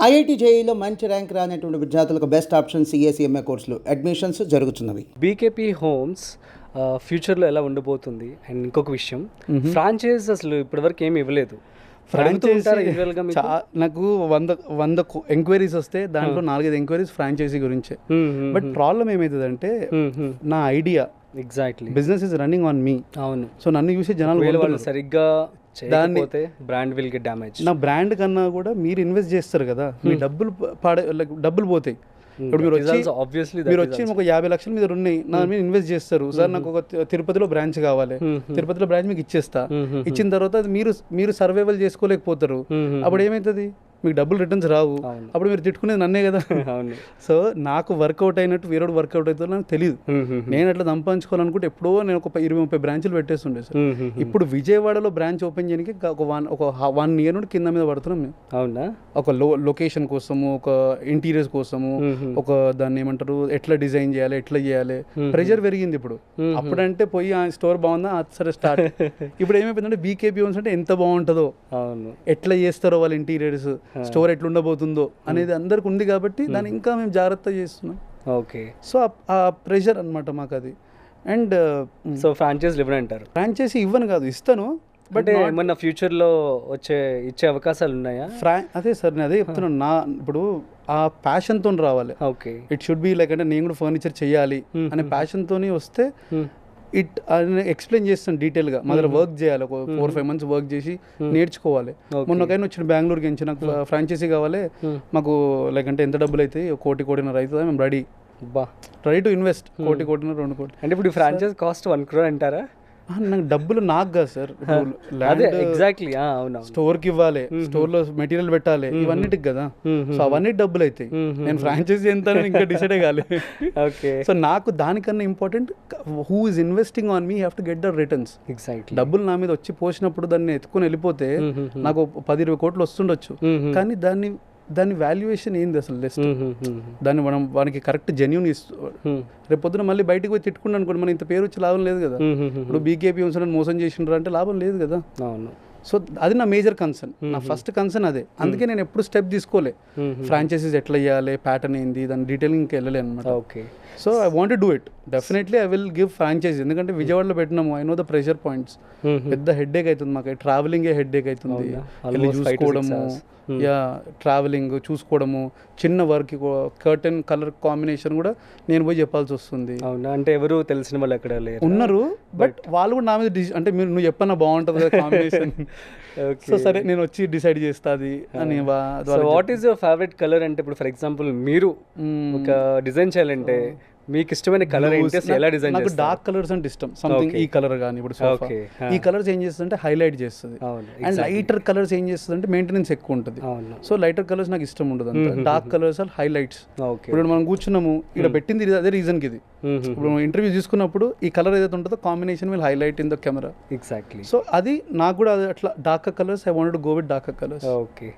IIT జేఈలో మంచి rank రానటువంటి విద్యార్థులకు బెస్ట్ ఆప్షన్ సిఏ కోర్సులు అడ్మిషన్స్ జరుగుతున్నవి. బీకేపీ హోమ్స్ ఫ్యూచర్లో ఎలా ఉండబోతుంది అండ్ ఇంకొక విషయం ఫ్రాంచైజ్ అసలు ఇప్పటివరకు ఏమి ఇవ్వలేదు. నాకు 100 ఎంక్వైరీస్ వస్తే దాంట్లో 4-5 ఎంక్వైరీస్ ఫ్రాంచైజీ గురించే. బట్ ప్రాబ్లం ఏమవుతుందంటే నా idea exactly business is running on me. అవును. సో నన్ను చూసి జనాలు వాళ్ళు సరిగ్గా చేయకపోతే బ్రాండ్ విల్ గెట్ డ్యామేజ్. నా బ్రాండ్ కన్నా కూడా మీరు ఇన్వెస్ట్ చేస్తారు కదా, మీ డబ్బులు పోతాయి. ఇప్పుడు మీరు వచ్చి ఒక 50 లక్షలు మీద ఉన్నాయి, నా మీద ఇన్వెస్ట్ చేస్తారు. సార్ నాకు ఒక తిరుపతిలో బ్రాంచ్ కావాలి, తిరుపతిలో బ్రాంచ్ మీకు ఇచ్చేస్తా. ఇచ్చిన తర్వాత మీరు సర్వైవల్ చేసుకోలేకపోతారు. అప్పుడు ఏమవుతుంది, మీకు డబ్బులు రిటర్న్స్ రావు. అప్పుడు మీరు తిట్టుకునేది నన్నే కదా. సో నాకు వర్కౌట్ అయినట్టు వేరే వర్కౌట్ అవుతుందో నాకు తెలియదు. నేను అట్లా సంపాదించుకోవాలనుకుంటే ఎప్పుడో నేను ఒక 20-30 బ్రాంచ్లు పెట్టేస్తుండే సార్. ఇప్పుడు విజయవాడలో బ్రాంచ్ ఓపెన్ చేయడానికి ఒక 1 ఇయర్ నుండి కింద మీద పడుతున్నాం మేము. అవునా? ఒక లొకేషన్ కోసము, ఒక ఇంటీరియర్స్ కోసము, ఒక దాన్ని ఏమంటారు ఎట్లా డిజైన్ చేయాలి, ఎట్లా చేయాలి, ప్రెషర్ పెరిగింది ఇప్పుడు. అప్పుడంటే పోయి ఆ స్టోర్ బాగుందా సరే స్టార్ట్. ఇప్పుడు ఏమైపోయిందంటే బీకేపీ హోమ్స్ అంటే ఎంత బాగుంటుందో, ఎట్లా చేస్తారో వాళ్ళ ఇంటీరియర్స్, స్టోర్ ఎట్లా ఉండబోతుందో అనేది అందరికి ఉంది కాబట్టి దాన్ని ఇంకా మేము జాగ్రత్త చేస్తున్నాం. ఓకే. సో ఆ ప్రెషర్ అనమాట మాకు అది. అండ్ సో ఫ్రాంచైజీ ఇవ్వను అంటారు? ఫ్రాంచైజీ ఇవ్వను కాదు, ఇస్తాను. బట్ ఏమన్నా ఫ్యూచర్లో ఇచ్చే అవకాశాలు ఉన్నాయా? అదే సార్ నేను అదే చెప్తున్నాను. ఇప్పుడు ఆ ప్యాషన్తో రావాలి. Okay. It should be like అంటే నేను కూడా ఫర్నిచర్ చేయాలి అనే ప్యాషన్తో వస్తే ఎక్స్ప్లెయిన్ చేస్తాను డీటెయిల్గా. మా దగ్గర వర్క్ చేయాలి, ఒక 4-5 months వర్క్ చేసి నేర్చుకోవాలి. మొన్నకైనా వచ్చిన బెంగళూరుకి నుంచి నాకు ఫ్రాంచైజీ కావాలి, మాకు లైక్ అంటే ఎంత డబ్బులు అయితే 1-1.5 అవుతుందా, మేము రెడీ టు ఇన్వెస్ట్ 1-1.5 2 కోట్లు. అంటే ఇప్పుడు ఫ్రాంచైజ్ కాస్ట్ 1 crore అంటారా? నాకు డబ్బులు నాకు కాదు సార్. ఎగ్జాక్ట్లీ. స్టోర్కి ఇవ్వాలి, స్టోర్లో మెటీరియల్ పెట్టాలి, ఇవన్నిటికి కదా. సో అవన్నీ డబ్బులు అవుతాయి. నేను ఫ్రాంచైజీ ఎంత ఇంకా డిసైడే కాలేదు. ఓకే. సో నాకు దానికన్నా important who is investing on me have to get the returns. Exactly. డబ్బులు నా మీద వచ్చి పోసినప్పుడు దాన్ని ఎత్తుకొని వెళ్ళిపోతే నాకు 10-20 కోట్లు వస్తుండొచ్చు, కానీ దాని వాల్యుయేషన్ ఏంది అసలు జస్ట్ దాన్ని మనం వానికి కరెక్ట్ జెన్యూన్ రేపు పొద్దున మళ్ళీ బయటకు పోయి తిట్టుకున్నాను అనుకోండి, మన ఇంత పేరు వచ్చి లాభం లేదు కదా. ఇప్పుడు బీకేపీ హోమ్స్ మోసం చేసిండ్రు అంటే లాభం లేదు కదా. అవును. సో అది నా మేజర్ కన్సర్న్, నా ఫస్ట్ కన్సర్న్ అదే. అందుకే నేను ఎప్పుడు స్టెప్ తీసుకోలే. ఫ్రాంచైజీస్ ఎట్లా చేయాలి, ప్యాటర్న్ ఏంది, దాని డీటెయిలింగ్ ఇంకా వెళ్ళలే అనమాట. Okay. So I want to do it. Definitely I will give franchisee. ఎందుకంటే విజయవాడలో పెట్టినాము, I know the pressure points. పెద్ద హెడ్ఏక్ అవుతుంది మాకు, ట్రావెలింగే హెడ్ఏక్ అవుతుంది, చూసుకోవడము, ట్రావెలింగ్ చూసుకోవడము, చిన్న వర్క్ కర్టెన్ కలర్ కాంబినేషన్ కూడా నేను పోయి చెప్పాల్సి వస్తుంది. అవునా? అంటే ఎవరు తెలిసిన వాళ్ళు ఎక్కడ ఉన్నారు, బట్ వాళ్ళు కూడా నా మీద అంటే నువ్వు చెప్పన్నా బాగుంటుంది కదా కాంబినేషన్. సో సరే నేను వచ్చి డిసైడ్ చేస్తుంది అని. What is your favourite colour? అంటే ఇప్పుడు ఫర్ ఎగ్జాంపుల్ మీరు ఒక డిజైన్ చేయాలంటే మీకు ఇష్టమైన కలర్ ఏంటి, ఎలా డిజైన్? నాకు డార్క్ కలర్స్ అంటే ఇష్టం. సంథింగ్ ఈ కలర్ కానీ ఇప్పుడు సోఫా ఈ కలర్స్ ఏం చేస్తుంది అంటే హైలైట్ చేస్తుంది. అండ్ లైటర్ కలర్స్ ఏం చేస్తుంది అంటే మెయింటెనెన్స్ ఎక్కువ ఉంటుంది. సో లైటర్ కలర్స్ నాకు ఇష్టం ఉండదు అంత. Dark colours are highlights. ఇప్పుడు మనం కూర్చున్నాము, ఇక్కడ పెట్టింది అదే రీజన్ కి ఇది. ఇప్పుడు ఇంటర్వ్యూ తీసుకున్నప్పుడు ఈ కలర్ ఏదైతే ఉంటుందో combination will highlight in the camera. Exactly. So అది నాకు కూడా అట్లా dark colours I wanted to go with dark colours. Okay.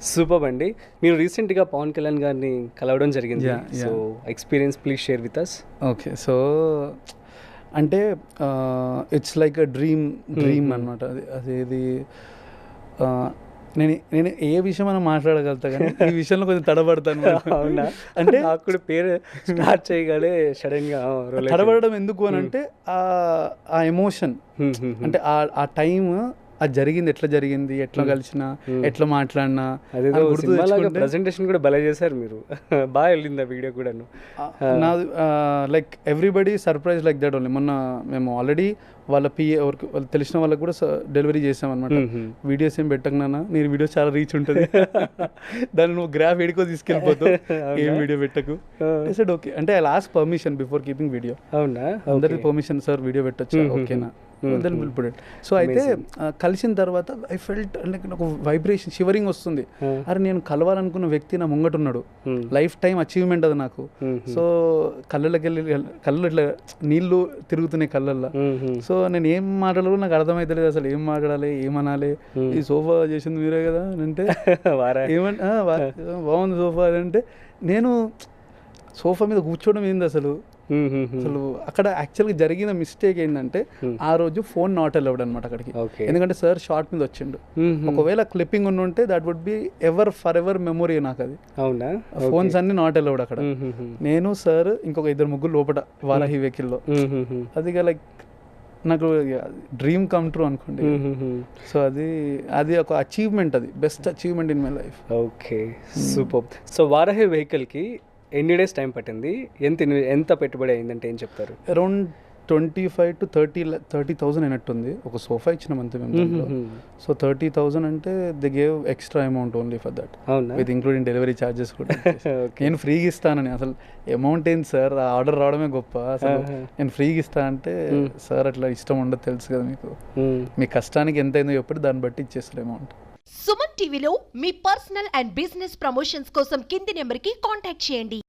Super అండి. మీరు రీసెంట్గా పవన్ కళ్యాణ్ గారిని కలవడం జరిగింది. So experience please share with us. Okay. So అంటే ఇట్స్ లైక్ అ డ్రీమ్ అనమాట. అది నేను ఏ విషయం మనం మాట్లాడగలుగుతా కానీ ఈ విషయంలో కొంచెం తడబడతాను. అవునా? అంటే నాకు కూడా పేరు స్టార్ట్ చేయగానే సడన్గా తడబడడం ఎందుకు అని అంటే ఆ ఎమోషన్, అంటే ఆ టైం అది జరిగింది, ఎట్లా జరిగింది, ఎట్లా కలిసినా, ఎట్లా మాట్లాడినా. ప్రెజెంటేషన్ కూడా భలే చేశారు మీరు, బాగా వెళ్ళింది ఆ వీడియో కూడా. నా like everybody surprise like that only. మొన్న మేము ఆల్రెడీ వాళ్ళ పిఏ ఎవరికి వాళ్ళు తెలిసిన వాళ్ళకి కూడా డెలివరీ చేసామన్నమాట. వీడియోస్ ఏం పెట్టకనా, నేను వీడియో చాలా రీచ్ ఉంటుంది, దాన్ని నువ్వు గ్రాఫ్ ఎడుకో తీసుకెళ్ళిపోతావు, ఏం వీడియో పెట్టకు. Said okay. అంటే I ask permission before keeping video. అవునా? అందరికి పర్మిషన్, సార్ వీడియో పెట్టచ్చు, ఓకేనా? సో అయితే కలిసిన తర్వాత ఐ ఫెల్ట్ లైక్ నాకు వైబ్రేషన్, షివరింగ్ వస్తుంది. అరే నేను కలవాలనుకున్న వ్యక్తి నా ముంగటున్నాడు, లైఫ్ టైం అచీవ్మెంట్ అది నాకు. సో కళ్ళు ఇట్లా నీళ్లు తిరుగుతున్నాయి కళ్ళల్లో. సో నేను ఏం మాట్లాడాలో నాకు అర్థమైతలేదు అసలు, ఏం మాట్లాడాలి, ఏమనాలి. ఈ సోఫా చేసింది మీరే కదా అంటే బాగుంది సోఫా అంటే, నేను సోఫా మీద కూర్చోవడం ఏంది అసలు, అసలు అక్కడ యాక్చువల్గా జరిగిన మిస్టేక్ ఏంటంటే ఆ రోజు ఫోన్ నాట్ అలౌడ్ అనమాట అక్కడికి. ఓకే. ఎందుకంటే సార్ షార్ట్ మీద వచ్చిండు. ఒకవేళ క్లిప్పింగ్ ఉంటే that would be forever memory నాకు అది. అవునా? ఫోన్స్ అన్ని నాట్ అలౌడ్ అక్కడ. నేను సార్ ఇంకొక 2-3 లోపల వారాహి వెహికల్లో. అది లైక్ నాకు డ్రీమ్ కమ్ ట్రూ అనుకోండి. సో అది ఒక అచీవ్మెంట్, అది best achievement in my life. Okay, super. So Varahi వెహికల్కి ఎన్ని డేస్ టైం పట్టింది, ఎంత పెట్టుబడి అయిందంటే ఏం చెప్తారు? అరౌండ్ 25 to 30,000 అయినట్టుంది. ఒక సోఫా ఇచ్చినాం అంతే మేము దాంట్లో. సో 30,000 అంటే they gave extra amount only for that, with including delivery charges కూడా. నేను ఫ్రీగా ఇస్తానని, అసలు అమౌంట్ ఏంటి సార్, ఆర్డర్ రావడమే గొప్ప, అసలు నేను ఫ్రీగా ఇస్తా అంటే సార్ అట్లా ఇష్టం ఉండదు తెలుసు కదా మీకు, మీ కష్టానికి ఎంత అయిందో చెప్పి దాన్ని బట్టి ఇచ్చేస్తారు అమౌంట్. సుమన్ టీవీలో మీ పర్సనల్ అండ్ బిజినెస్ ప్రమోషన్స్ కోసం కింది నెంబర్కి కాంటాక్ట్ చేయండి.